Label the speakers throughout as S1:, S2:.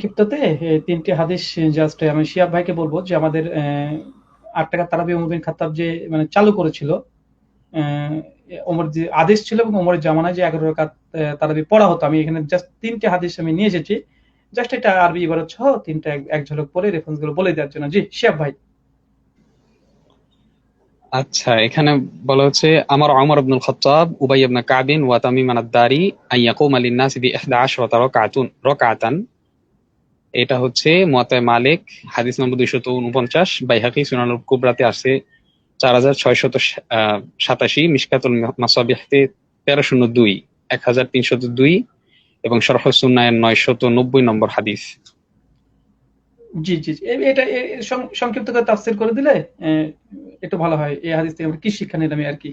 S1: ক্ষিপ্ততে তিনটি হাদিস জাস্ট আমি শিহাব ভাইকে বলবো যে আমাদের ৮ টাকা তারাবি ওমর বিন খাত্তাব যে মানে চালু করেছিল, ওমর যে আদেশ ছিল এবং ওমরের জামানায় যে ১১ রাকাত তারাবি পড়া হতো। আমি এখানে জাস্ট ৩টে হাদিস আমি নিয়ে এসেছি। জাস্ট এটা আরবি ইবারত সহ ৩টা এক ঝলক পড়ে রেফারেন্স গুলো বলে দেওয়ার জন্য। জি, শিহাব ভাই।
S2: আচ্ছা, এখানে বলা হচ্ছে আমার ওমর ইবনুল খাত্তাব উবাই ইবনে কাব ওয়া তামিম আদ-দারি আন ইয়াকুমা লিন-নাসি বি 11 রাকাতান। এটা হচ্ছে মুয়াত্তা মালিক, হাদিস নম্বর 249, বাইহাকি সুনানুল কুবরাতে আছে 4687, মিশকাতুল মাসাবিহতে 1302, 1302, এবং শরহ সুন্নাহ 990 নম্বর হাদিস।
S1: জি, জি, জি। এটা সংক্ষিপ্ত করে তাফসীর করে দিলে একটু ভালো হয়। এই হাদিস থেকে আমরা কি শিক্ষা নিলাম আর কি।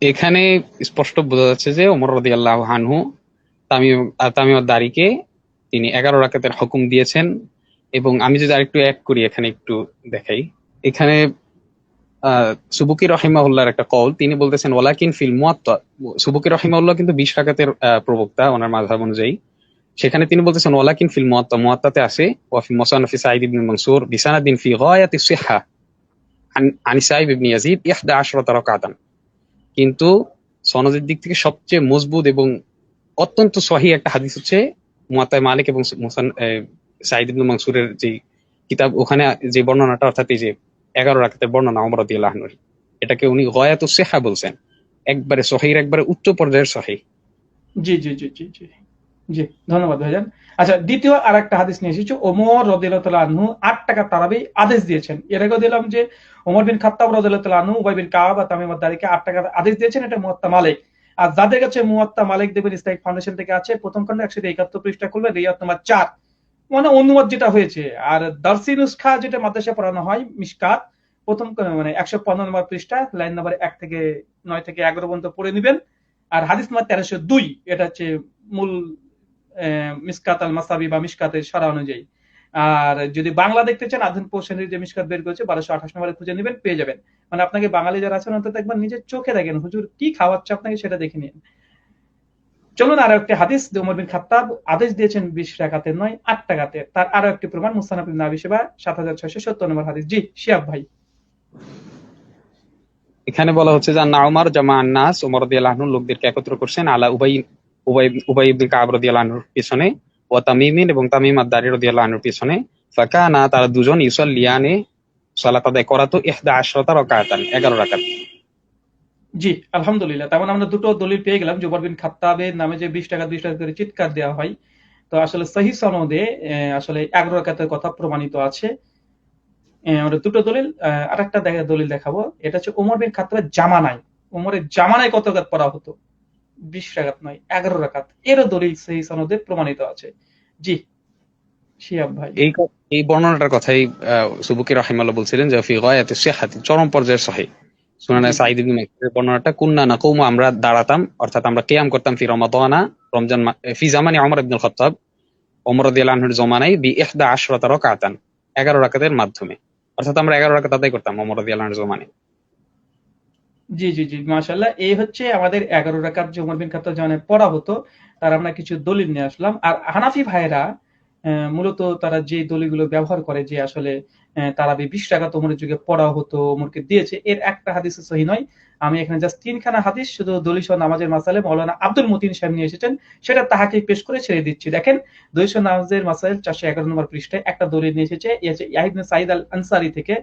S2: এখানে স্পষ্ট বোঝা যাচ্ছে যে ওমর রাদিয়াল্লাহু আনহু তামিম তামিম দারিকে তিনি 11 রাকাতের হুকুম দিয়েছেন। এবং আমি যদি আরেকটু অ্যাড করি, এখানে একটু দেখাই। এখানে সুবুকি রহিমাহুল্লাহর একটা কল, তিনি বলতেছেন ওয়ালাকিন ফিল মুয়াত্তা। সুবুকি রহিমাহুল্লাহ কিন্তু 20 রাকাতের প্রবক্তা ওনার মাযহাব অনুযায়ী। সেখানে তিনি বলতেছেন ওয়ালাকিন ফিল মুয়াত্তা, মুয়াত্তাতে আছে ওয়া ফি মুসান্নাফি সাঈদ ইবনে মানসুর বিসানাদিন ফি গায়াতি সিহহা আন সাঈব ইবনে ইয়াজিদ 11 রাকাতান। কিন্তু সনদের দিক থেকে সবচেয়ে মজবুত এবং অত্যন্ত সহি একটা হাদিস হচ্ছে মুয়াত্তা মালিক এবং সাঈদ ইবনে মানসুরের যে কিতাব, ওখানে যে বর্ণনাটা, অর্থাৎ এই যে 11 রাকাতের বর্ণনা ওমর রাদিয়াল্লাহু আনহুর, এটাকে উনি গায়াতুস সিহহা বলছেন। একবারে সহির একবারে উচ্চ পর্যায়ের সহি।
S1: জি, জি, জি, জি, জি। জি, ধন্যবাদ ভাইজান। আচ্ছা, দ্বিতীয় আরেকটা হাদিস নিয়ে এসেছি। ওমর রাদিয়াল্লাহু তাআলা আনহু ৮ টাকা তারাবি আদেশ দিয়েছেন। এর আগেও দিলাম যে ওমর বিন খাত্তাব রাদিয়াল্লাহু তাআলা আনহু উবাই বিন কাব আর তামিম আদ-দারিকে ৮ টাকা আদেশ দিয়েছেন। এটা মুয়াত্তা মালিক। আর যাদের কাছে মুয়াত্তা মালিক দেখবেন ইসলামিক ফাউন্ডেশন থেকে আছে, প্রথম খন্ডে ১৭১ পৃষ্ঠা খুলবে, রিয়াত নাম্বার ৪। মানে অনুবাদ যেটা হয়েছে। আর দারসি নুসখা যেটা মাদ্রাসায় পড়ানো হয়, মিশকাত, প্রথম মানে ১১৫ নম্বর পৃষ্ঠা, লাইন নাম্বার ১ থেকে ৯ থেকে ১১ পর্যন্ত পড়ে নিবেন। আর হাদিস নাম্বার ১৩০২, এটা হচ্ছে মূল মিসকাত আল মাসাবি বা মিসকাতের সারা অনুযায়ী। আর যদি বাংলা দেখতে চান, আধুনিক প্রশ্নের যে মিসকাত বের করেছে ১২২৮ নম্বরে খুঁজে নেবেন, পেয়ে যাবেন। মানে আপনাকে বাঙালি যারা আছেন অন্তত একবার নিজের চোখে দেখেন হুজুর কি খাওয়াচ্ছে আপনাকে, সেটা দেখে নিন। চলুন আরো একটি হাদিস। ওমর বিন খাত্তাব আদেশ দিয়েছেন 20 রাকাতের নয়, ৮ টাকাতে। তার আরো একটি প্রমাণ মুস্তানাফ ইবনে আবি শাইবা ৭৬৭০ নম্বর হাদিস। জি, শিহাব ভাই।
S2: এখানে বলা হচ্ছে যে না, উমার জামা আন-নাস, ওমর রাদিয়াল্লাহু আনহু লোকদেরকে একত্র করছেন আলা উবাই ইবনে কাব রাদিয়াল্লাহু আনহুর পিছনে, ওয়া তামিমিন এবং তামিম আদ-দারি রাদিয়াল্লাহু আনহুর পিছনে। ফাকানা, তারা দুজন ইউসাল্লিয়ানে, সালাত আদায় করাতো 11 রাকাতান, 11 রাকাত।
S1: জি, আলহামদুলিল্লাহ। তার মানে আমরা দুটো দলিল পেয়ে গেলাম যে ওমর বিন খাত্তাবের নামে যে ২০ টাকা ২০ টাকা করে চিৎকার দেওয়া হয়। তো আসলে সহিহ সনদে আসলে ১১ রাকাতের কথা প্রমাণিত আছে। আমরা দুটো দলিল, আরেকটা দলিল দেখাবো। এটা হচ্ছে ওমর বিন খাত্তাবের জামানায়। ওমরের জামানায় কত রাকাত পড়া হতো? ২০ রাকাত নয়, ১১ রাকাত। এরও দলিল সহিহ সনদে প্রমাণিত আছে। জি, শিহাব ভাই।
S2: এই বর্ণনাটার কথাই সুবুকি রাহিমাহুল্লাহ বলছিলেন যে ফি গায়াতি সিহহাতি, চরম পর্যায়ের সহিহ। সুনানে
S1: জি, জি,
S2: সাঈদ ইবনে মাসউদের বর্ণনাটা, কুন্না নাকুমু, আমরা দাঁড়াতাম, অর্থাৎ আমরা কিয়াম করতাম, ফি রমাদানা, ফি জামানি ওমর ইবনুল খাত্তাব, ওমর রাদিয়াল্লাহু আনহুর জমানায়, বি 11 রাকাতান, 11 রাকাতের মাধ্যমে। অর্থাৎ আমরা 11 রাকাত আদায় করতাম ওমর রাদিয়াল্লাহু আনহুর জমানায়।
S1: জি, জি, জি, মাশাআল্লাহ। এই হচ্ছে আমাদের ১১ রাকাত যে ওমর বিন খাত্তাব জামানায় পড়া হতো, তার আমরা কিছু দলিল নিয়ে আসলাম। আর হানাফি ভাইয়েরা মূলত তারা যে দলিলগুলো ব্যবহার করে যে আসলে তারাবি ২০ রাকাত ওমরের যুগে পড়া হতো, ওমরকে দিয়েছে, এর একটা হাদিসও সহিহ নয়। আমি এখানে জাস্ট ৩ খানা হাদিস শুধু দলিল সহ নামাজের মাসাইলে মাওলানা আব্দুল মতিন সাহেব নিয়ে এসেছেন। সেটা তাহাকিক পেশ করে ছেড়ে দিচ্ছি। দেখেন, দলিল সহ নামাজের মাসাইল ৪১১ নম্বর পৃষ্ঠায় একটা দলিল নিয়ে এসেছে। ইয়াহিয়া ইবনে সাঈদ আল আনসারী থেকে।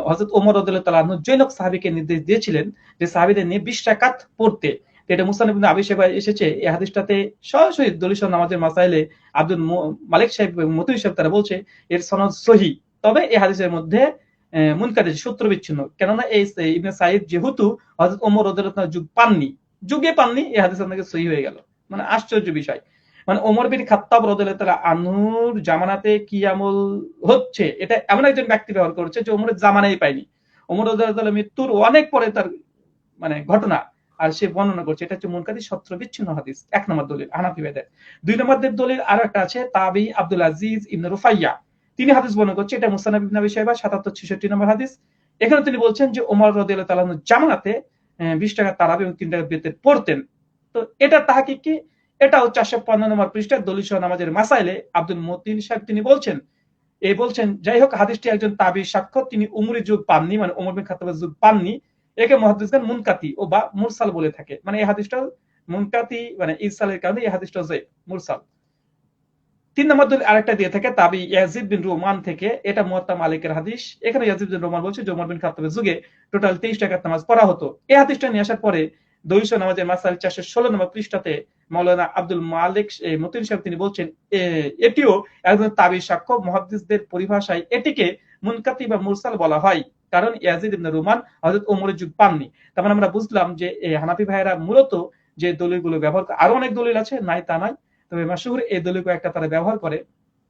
S1: হযরত ওমর রাদিয়াল্লাহু তাআলা আনহু যে লোক সাহাবীকে নির্দেশ দিয়েছিলেন যে সাহাবীদের নিয়ে ২০ রাকাত পড়তে। তো এটা মুসনাদ ইবনে আবি শাইবায় এসেছে। এই হাদিসটাতে সরাসরি দলিল সহ নামাজের মাসাইলে আব্দুল মালিক সাহেব এবং মতিন সাহেব তারা বলছে এর সনদ সহিহ। তবে এই হাদিসের মধ্যে মুনকার, সূত্র বিচ্ছিন্ন। কেননা এই ইবনে সাঈদ যেহেতু হযরত ওমর রাদিয়াল্লাহু তাআলা যুগে পাননি, এই হাদিস আপনাকে সহিহ হয়ে গেল। মানে আশ্চর্য বিষয়। মানে ওমর বিন খাত্তাব রাদিয়াল্লাহু তাআলা আনহুর জামানাতে কি আমল হচ্ছে, এটা এমন একজন ব্যক্তি ব্যবহার করেছে যে ওমরের জামানায় পায়নি। ওমর রাদিয়াল্লাহু তাআলা মৃত্যুর অনেক পরে তার মানে ঘটনা। আর সে বর্ণনা করছে। এটা হচ্ছে মুনকারী সত্র বিচ্ছিন্ন হাদিস। ১ নম্বর দলিল হানাফি ভাইদের। ২ নম্বর দলিল আরো একটা আছে, তাবি আব্দুল আজিজ ইবনে রুফাইয়া। তিনি হাদিস বর্ণনা করছে, এটা মুসনাদ ইবনে আবি শাইবা ৭৭-৬৬ নম্বর হাদিস। এখানে তিনি বলছেন যে ওমর রাদিয়াল্লাহু তাআলা জামানাতে ২০ টাকা তারাবি এবং ৩ টাকা বেতের পড়তেন। তো এটা তাহাকিক কি? এটাও 455 নম্বর পৃষ্ঠায় দলিল সহ নামাজের মাসাইলে আব্দুল মতিন সাহেব তিনি বলছেন, যাই হোক হাদিসটি একজন তাবি সাক্ষ্য, তিনি উমরের যুগ পাননি, মানে উমর বিন খাত্তাবের যুগ পাননি। একে মুহাদ্দিসগণ মুনকাতি ও বা মুরসাল বলে থাকে, মানে এই হাদিসটা মুনকাতি মানে ইরসালের কারণে এই হাদিসটা যায়িফ মুরসাল। 3 নম্বর দলিল আরেকটা দিয়ে থাকে তাবি ইয়াজিদ বিন রোমান থেকে, এটা মুয়াত্তা মালিকের হাদিস। এখানে ইয়াজিদ বিন রোমান বলছে যে উমর বিন খাত্তাবের যুগে টোটাল 23 রাকাত নামাজ পড়া হতো। এই হাদিসটা নিয়ে আসার পরে দলিল সহ নামাজের মাসাইল 416 নম্বর পৃষ্ঠাতে মাওলানা আব্দুল মালিক মতিন সাহেব তিনি বলছেন, এটিও একজন তাবি সাক্ষ্য, মুহাদ্দিসদের পরিভাষায় এটিকে মুনকাতি বা মুরসাল বলা হয়, কারণ ইয়াজিদ ইবনে রোমান হযরত ওমরের যুগ পাননি। তার মানে আমরা বুঝলাম যে হানাফি ভাইয়েরা মূলত যে দলিলগুলো ব্যবহার করে, আরো অনেক দলিল আছে, নাই তা নাই, তবে মাশহুর এই দলিল কয়েকটা তারা ব্যবহার করে,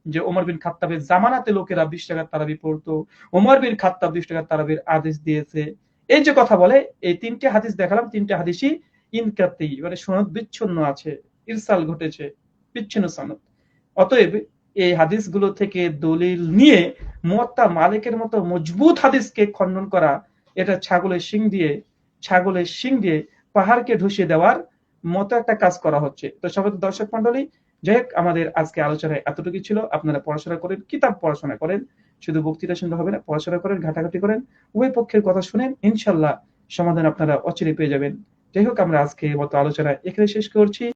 S1: যে ওমর বিন খাত্তাবের জামানাতে লোকেরা 20 টাকার তারাবি পড়তো, ওমর বিন খাত্তাব 20 টাকার তারাবির আদেশ দিয়েছে, এই যে কথা বলে। এই 3টে হাদিস দেখালাম, 3টে হাদিসই ইনকাতি মানে সনদ বিচ্ছিন্ন আছে, ইরসাল ঘটেছে, বিচ্ছিন্ন সনদ। অতএব এই হাদিসগুলো থেকে দলিল নিয়ে মুয়াত্তা মালিকের মতো মজবুত হাদিসকে খণ্ডন করা, এটা ছাগলের শিং দিয়ে পাহাড়কে ধসিয়ে দেওয়ার মতো একটা কাজ করা হচ্ছে। তো সবাই দর্শক মন্ডলী, যাই হোক আমাদের আজকে আলোচনায় এতটুকু ছিল। আপনারা পড়াশোনা করেন, কিতাব পড়াশোনা করেন, শুধু বক্তৃতা শুনলে হবে না, পড়াশোনা করেন, ঘাটাঘাটি করেন, উভয় পক্ষের কথা শুনেন, ইনশাল্লাহ সমাধান আপনারা অচিরে পেয়ে যাবেন। যাই হোক আমরা আজকে মতো আলোচনা এখানে শেষ করছি।